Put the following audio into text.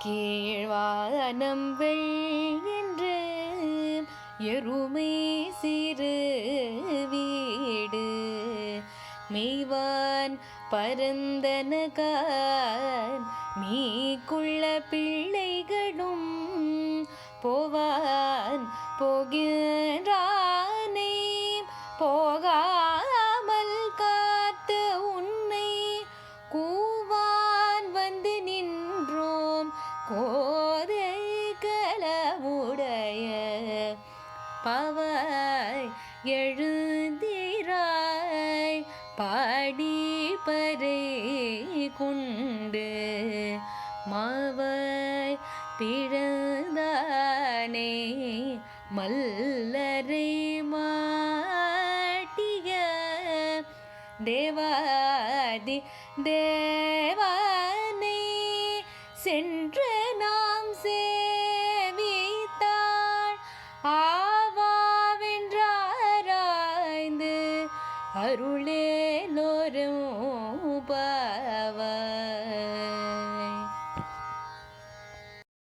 கீழ்வானம் வென்று எருமை சிறு வீடு மெய்வான் பரந்தனகான் மீக்குள்ள பிள்ளைகளும் போவான் போகின்றானே போகாமல் காத்து உன்னை கூவான் வந்து நின்றோம் கோதை கலமுடைய பவாய் எழுந்திராய் பாடி பறை கொண்டு மாவாய் பிழந்தானே மல்லரை மாட்டிய தேவாதி தேவனை சென்று நாம் சேவித்தாள் ஆவாவென்றாராய்ந்து அருளேலோரும் பாவ